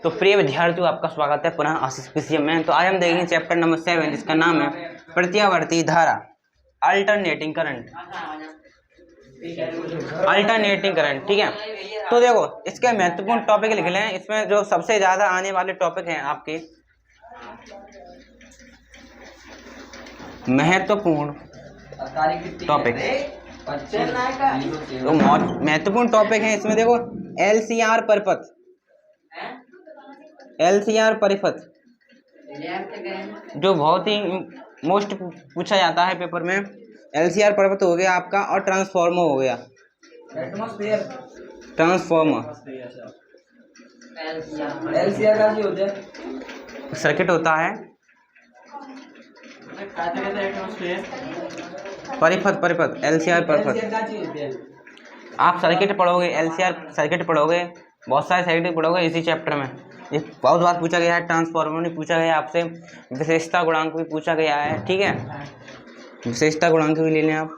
तो प्रिय विद्यार्थियों, आपका स्वागत है पुनः आशीष पीसीएम में। तो आज हम देखेंगे चैप्टर नंबर 7 जिसका नाम है प्रत्यावर्ती धारा, अल्टरनेटिंग करंट। अल्टरनेटिंग करंट, ठीक है। तो देखो, इसके महत्वपूर्ण टॉपिक लिख लें। इसमें जो सबसे ज्यादा आने वाले टॉपिक हैं आपके महत्वपूर्ण टॉपिक, तो महत्वपूर्ण टॉपिक है इसमें। देखो, एलसीआर परिपथ, एलसीआर परिपथ जो बहुत ही मोस्ट पूछा जाता है पेपर में। एलसीआर परिपथ हो गया आपका, और ट्रांसफॉर्मर हो गया, ट्रांसफॉर्मर। एलसीआर का क्या होता है? सर्किट होता है, परिपथ, परिपथ, एलसीआर परिपथ। आप सर्किट पढ़ोगे, एलसीआर सर्किट पढ़ोगे, बहुत सारे सर्किट पढ़ोगे इसी चैप्टर में। ये बहुत बार पूछा गया है। ट्रांसफार्मर नहीं पूछा गया आपसे, विशेषता गुणांक भी पूछा गया है, ठीक है। विशेषता गुणांक भी ले लें आप।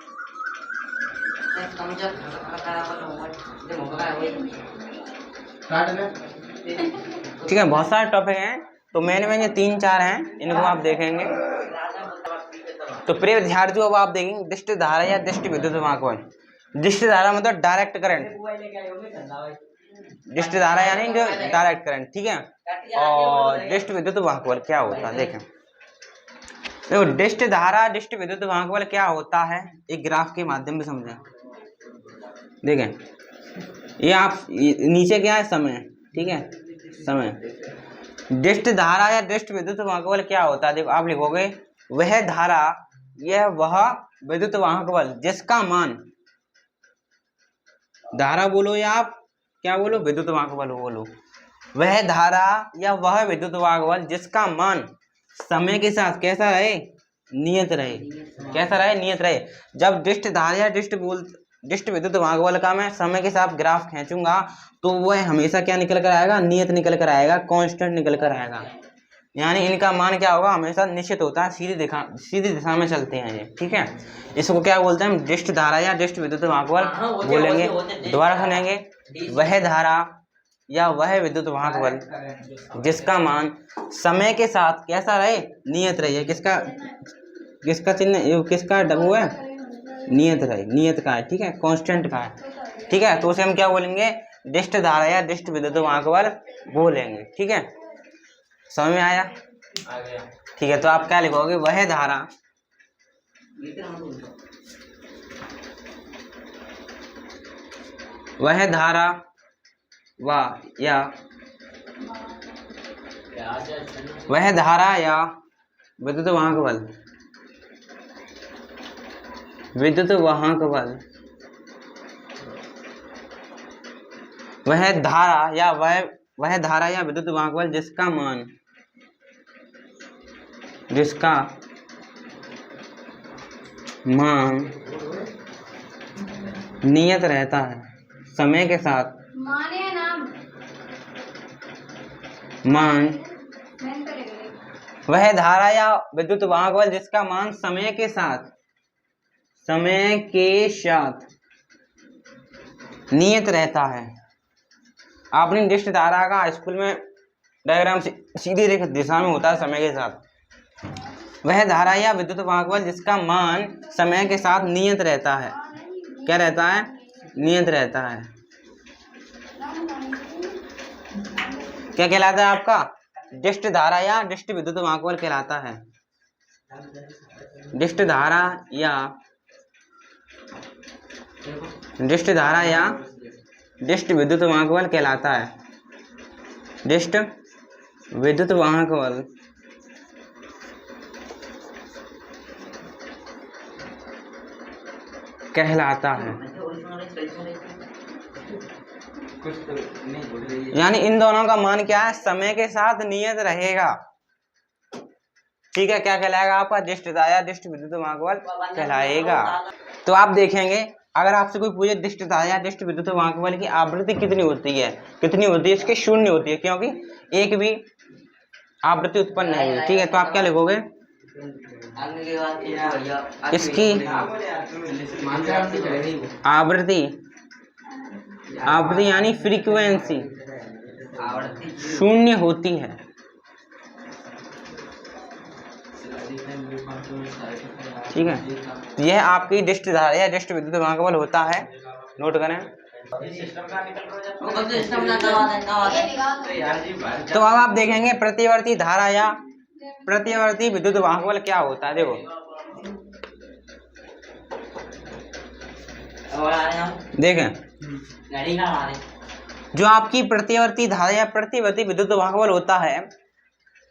ठीक है, बहुत सारे टॉपिक हैं, तो मैंने ये 3-4 हैं, इनको आप देखेंगे। तो प्रिय विद्यार्थियों, अब आप देखेंगे दृष्ट धारा या दृष्ट विद्युत वाहक। दृष्ट धारा मतलब डायरेक्ट करंट, दृष्ट धारा यानी जो डायरेक्ट करंट, ठीक है। और दृष्ट विद्युत वाहक बल क्या होता है, देखें। देखो, दृष्ट धारा, दृष्ट विद्युत वाहक बल क्या होता है, एक ग्राफ के माध्यम से समझें। देखें, ये आप नीचे क्या है, समय, ठीक है, समय। दृष्ट धारा या दृष्ट विद्युत वाहक बल क्या होता है, देखो आप लिखोगे वह धारा, यह वह विद्युत वाहक बल जिसका मान, धारा बोलो या आप क्या बोलो, विद्युत वाहक बल बोलो। वह धारा या वह विद्युत वाहक बल जिसका मान समय के साथ कैसा रहे, नियत रहे। कैसा रहे, नियत रहे। जब दृष्ट धारा या दृष्ट विद्युत वाहक बल का मैं समय के साथ ग्राफ खींचूंगा तो वह हमेशा क्या निकल कर आएगा, नियत निकल कर आएगा, कांस्टेंट निकल कर आएगा। यानी इनका मान क्या होगा, हमेशा निश्चित होता है, सीधी दिशा में चलते हैं ये, ठीक है। इसको क्या बोलते हैं, दृष्ट धारा या दृष्ट विद्युत वाहक बल बोलेंगे। दोबारा सुनेंगे, वह धारा या वह विद्युत वाहक बल जिसका मान समय के साथ कैसा रहे, नियत रहे। किसका चिन्ह, किसका डबू है, नियत रहे, नियत का है, ठीक है, कांस्टेंट का है, ठीक है। तो उसे हम क्या बोलेंगे, दृष्ट धारा या दृष्ट विद्युत वाहक बल बोलेंगे, ठीक है। समझ में आया? आ गया, ठीक है। तो आप क्या लिखोगे, वह धारा, वह धारा वह धारा या विद्युत वाहक बल, विद्युत वाहक बल, वह धारा या वह धारा या विद्युत वाहक बल जिसका मान नियत रहता है, समय के साथ मान, वह धारा या विद्युत वाहक बल जिसका मान समय के साथ नियत रहता है। आपने दृष्ट धारा का स्कूल में डायग्राम सीधी रेखा दिशा में होता है समय के साथ। वह धारा या विद्युत वाहक बल जिसका मान समय के साथ नियत रहता है, क्या रहता है, नियत रहता है। क्या कहलाता है आपका, दृष्ट धारा या दृष्ट विद्युत वाहक बल कहलाता है। दृष्ट धारा या दृष्ट विद्युत वाहक बल कहलाता है। दृष्ट विद्युत वाहक बल कहलाता है। यानी इन दोनों का मान क्या है, समय के साथ नियत रहेगा, ठीक है। क्या कहलाएगा आपका, दृष्ट धारा या दृष्ट विद्युत वाहक बल कहलाएगा। तो आप देखेंगे, अगर आपसे कोई पूछे दृष्ट धारा या दृष्ट विद्युत वाहक बल की आवृत्ति कितनी होती है, इसकी शून्य होती है, क्योंकि एक भी आवृत्ति उत्पन्न नहीं हुई, ठीक है। तो आप क्या लिखोगे, इसकी आवृत्ति यानी फ्रीक्वेंसी, शून्य होती है। ठीक है, यह आपकी डिस्ट धारा या डिस्ट विद्युत वाहकबल होता है। नोट करें। तो अब आप देखेंगे प्रतिवर्ती धारा या प्रतिवर्ती विद्युत वाहकबल क्या होता है। देखो देखें, जो आपकी प्रतिवर्ती धारा या प्रतिवर्ती विद्युत वाहकबल होता है,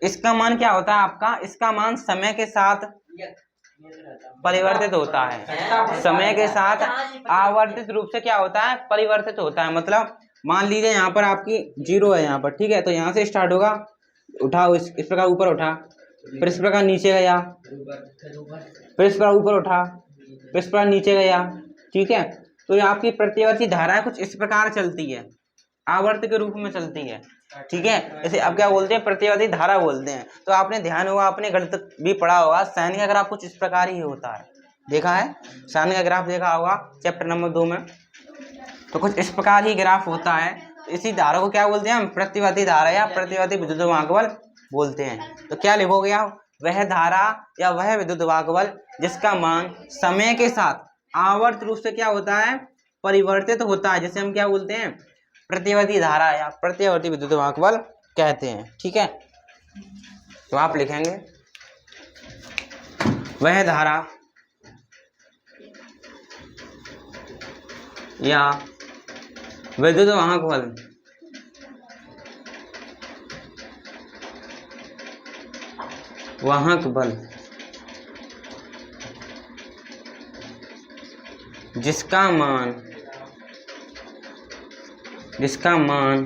इसका मान क्या होता है आपका, इसका मान समय के साथ परिवर्तित होता है। समय के साथ आवर्तित रूप से क्या होता है, परिवर्तित होता है। मतलब मान लीजिए यहाँ पर आपकी 0 है यहाँ पर, ठीक है, तो यहाँ से स्टार्ट होगा, उठाओ इस प्रकार ऊपर उठा, फिर इस प्रकार नीचे गया, फिर इस प्रकार ऊपर उठा, फिर इस प्रकार नीचे गया। ठीक है, तो ये आपकी प्रतिवर्ती धाराएं कुछ इस प्रकार चलती है, आवर्त के रूप में चलती है। ठीक है, इसे अब क्या बोलते हैं, प्रतिवर्ती धारा बोलते हैं। तो आपने ध्यान होगा, आपने गणित भी पढ़ा होगा, साइन का ग्राफ कुछ इस प्रकार ही होता है। देखा है, साइन का ग्राफ देखा होगा चैप्टर नंबर 2 में, तो कुछ इस प्रकार ही ग्राफ होता है। इसी धारा को क्या बोलते हैं हम, प्रतिवर्ती धारा या प्रतिवर्ती विद्युत वाहकबल बोलते हैं। तो क्या लिखोगे आप, वह धारा या वह विद्युत वाहकबल जिसका मान समय के साथ आवर्त रूप से क्या होता है, परिवर्तित होता है, जिसे हम क्या बोलते हैं, प्रतिवर्ती धारा या प्रतिवर्ती विद्युत वाहकबल कहते हैं। ठीक है, तो आप लिखेंगे वह धारा या विद्युत वाहकबल जिसका मान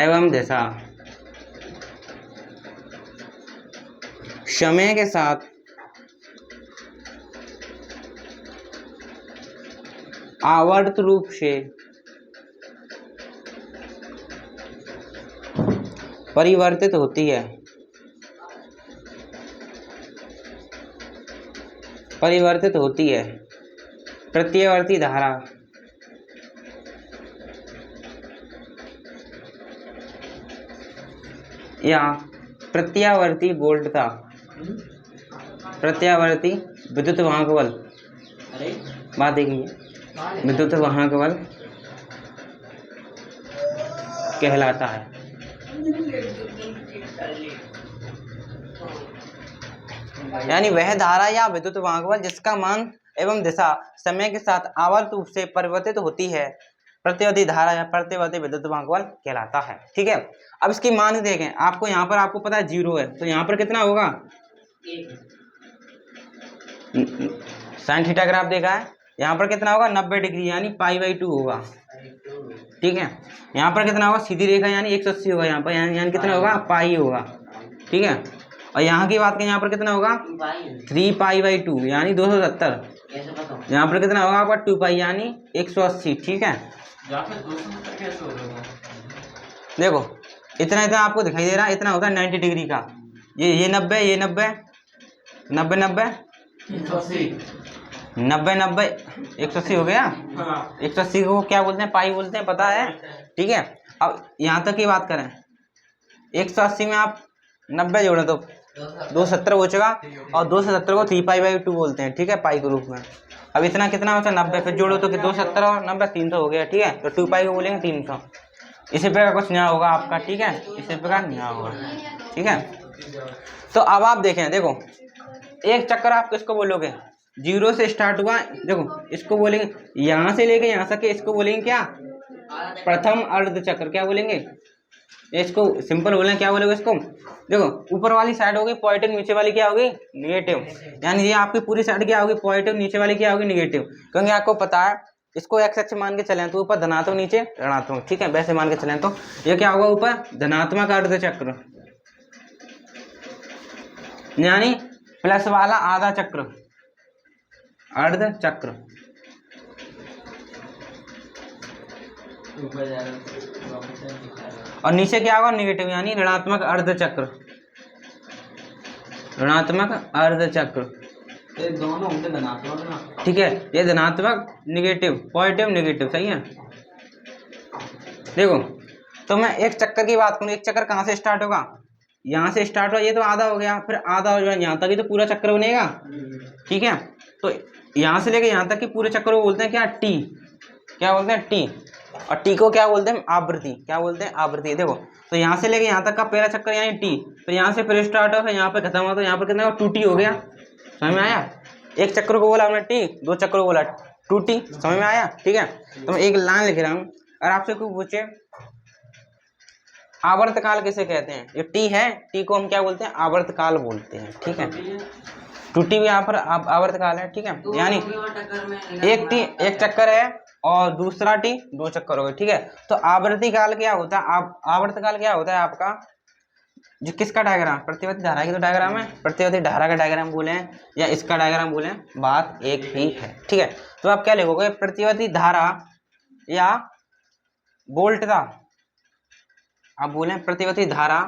एवं दिशा समय के साथ आवर्त रूप से परिवर्तित होती है, प्रतिवर्ती धारा या प्रत्यावर्ती वोल्टता, प्रत्यावर्ती विद्युत वाहकबल, बात देखिए, विद्युत वाहकबल कहलाता है। यानी वह धारा या विद्युत वाहकबल जिसका मान एवं दिशा समय के साथ आवर्त रूप से परिवर्तित होती है, प्रतिवर्ती धारा या प्रतिवर्ती विद्युत वाहकबल कहलाता है। ठीक है, अब इसकी मान देखें, आपको यहाँ पर आपको पता है 0 है, तो यहाँ पर कितना होगा, साइन थीटा ग्राफ देखा है, यहाँ पर कितना होगा 90 डिग्री यानी π/2 होगा। ठीक है, यहाँ पर कितना होगा, सीधी रेखा यानी 180 होगा, यहाँ पर यानी कितना होगा, पाई होगा। ठीक है, और यहाँ की बात करें, यहाँ पर कितना होगा 3π/2 यानी 270, यहाँ पर कितना होगा आपका 2π यानी 180। ठीक है, देखो इतना इतना आपको दिखाई दे रहा है, इतना होता है 90 डिग्री का, ये 90, ये 90, 90 90 90 90 180 हो गया। 180 को क्या बोलते हैं, पाई बोलते हैं, पता है। ठीक है, अब यहाँ तक की बात करें, 180 में आप 90 जोड़ें तो 270 हो चुका, और 270 को 3π/2 बोलते हैं। ठीक है, पाई के रूप में। अब इतना कितना होता है 90, फिर जोड़ो तो 270 और 90 300 हो गया। ठीक है, तो 2π को बोलेंगे 300। इसी प्रकार कुछ नया होगा आपका। ठीक है, इसी प्रकार नया होगा। ठीक है, तो अब आप देखें, देखो एक चक्कर आप किसको बोलोगे, 0 से स्टार्ट हुआ, देखो इसको बोलेंगे यहाँ से लेके यहाँ तक के, इसको बोलेंगे क्या, प्रथम अर्ध चक्र। क्या बोलेंगे, इसको सिंपल बोलेंगे, क्या बोलेंगे इसको, देखो ऊपर वाली साइड होगी पॉजिटिव, नीचे वाली क्या होगी निगेटिव, यानी ये आपकी पूरी साइड क्या होगी पॉजिटिव, नीचे वाली क्या होगी निगेटिव। क्योंकि आपको पता है, इसको एक्स अक्ष मान के चलें तो ऊपर धनात्मक नीचे ऋणात्मक। ठीक है, वैसे मान के चलें तो ये क्या होगा, ऊपर धनात्मक अर्ध चक्र यानी प्लस वाला आधा चक्र, अर्ध चक्र। और नीचे क्या होगा निगेटिव यानी ऋणात्मक अर्ध चक्र, ऋणात्मक अर्ध चक्र। ये दोनों होंगे धनात्मक ना। ठीक है, ये धनात्मक निगेटिव, पॉजिटिव निगेटिव, सही है। देखो, तो मैं एक चक्कर की बात करूँ, एक चक्कर कहाँ से स्टार्ट होगा, यहाँ से स्टार्ट हुआ, ये तो आधा हो गया, फिर आधा हो जाए यहाँ तक, ही तो पूरा चक्कर बनेगा। ठीक है, तो यहाँ से लेके यहाँ तक की पूरे चक्कर को बोलते हैं क्या, टी। क्या बोलते हैं, टी। और टी को क्या बोलते हैं, आवृत्ति। क्या बोलते हैं, आवृत्ति। देखो, तो यहाँ से लेके यहाँ तक का पहला चक्कर यानी टी, तो यहाँ से फिर स्टार्ट हो, फिर यहाँ पे खत्म हुआ, तो यहाँ पर कितना 2t हो गया। समझ में आया? एक चक्कर को बोला हमने टी, दो चक्कर को बोला 2t। समझ में आया? ठीक है, तो मैं एक लाइन लिख रहा हूँ। और आपसे कोई पूछे आवर्तकाल किसे कहते हैं, ये टी है, टी को हम क्या बोलते हैं, आवर्तकाल बोलते हैं। ठीक है, 2t भी यहाँ पर आवर्तकाल है। ठीक है, यानी एक टी एक चक्कर है और दूसरा टी दो चक्कर हो गए। ठीक है, तो आवर्तीकाल क्या होता है, आवर्तकाल क्या होता है आपका, जो किसका डायग्राम, प्रतिवर्ती धारा की तो डायग्राम है, प्रतिवर्ती धारा का डायग्राम बोले या इसका डायग्राम बोले, बात एक ही है। ठीक है, तो आप क्या लिखोगे, प्रतिवर्ती धारा या वोल्टता, आप बोले प्रतिवर्ती धारा,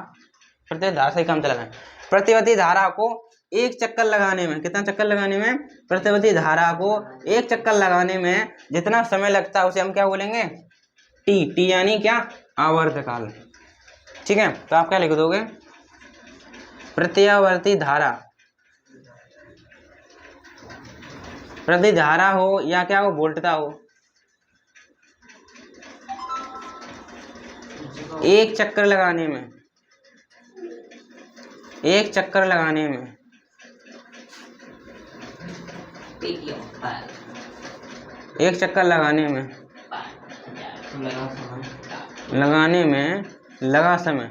प्रतिवर्ती धारा से काम चला है। प्रतिवर्ती धारा को एक चक्कर लगाने में, कितना चक्कर लगाने में, प्रतिवर्ती धारा को एक चक्कर लगाने में जितना समय लगता है उसे हम क्या बोलेंगे, टी। टी यानी क्या, आवर्तकाल। ठीक है, तो आप क्या लिख दोगे, प्रत्यावर्ती धारा, प्रति धारा हो या क्या हो, वोल्टता हो, एक चक्कर लगाने में, एक चक्कर लगाने में, एक चक्कर लगाने में, लगा समय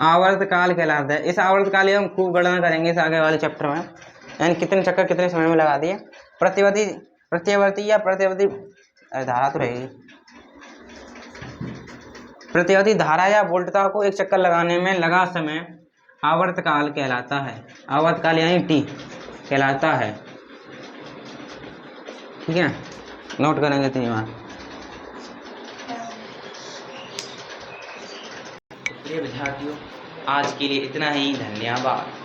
आवर्तकाल कहलाता है। इस आवर्तकाल की हम खूब गणना करेंगे इस आगे वाले चैप्टर में, यानी कितने चक्कर कितने समय में लगा दिए। प्रत्यावर्ती या प्रतिवर्ती धारा तो रहेगी, प्रतिवर्ती धारा या वोल्टता को एक चक्कर लगाने में लगा समय आवर्तकाल कहलाता है। आवर्तकाल यानी टी कहलाता है। ठीक है, नोट करेंगे 3 बार। प्रिय विद्यार्थियों, आज के लिए इतना ही, धन्यवाद।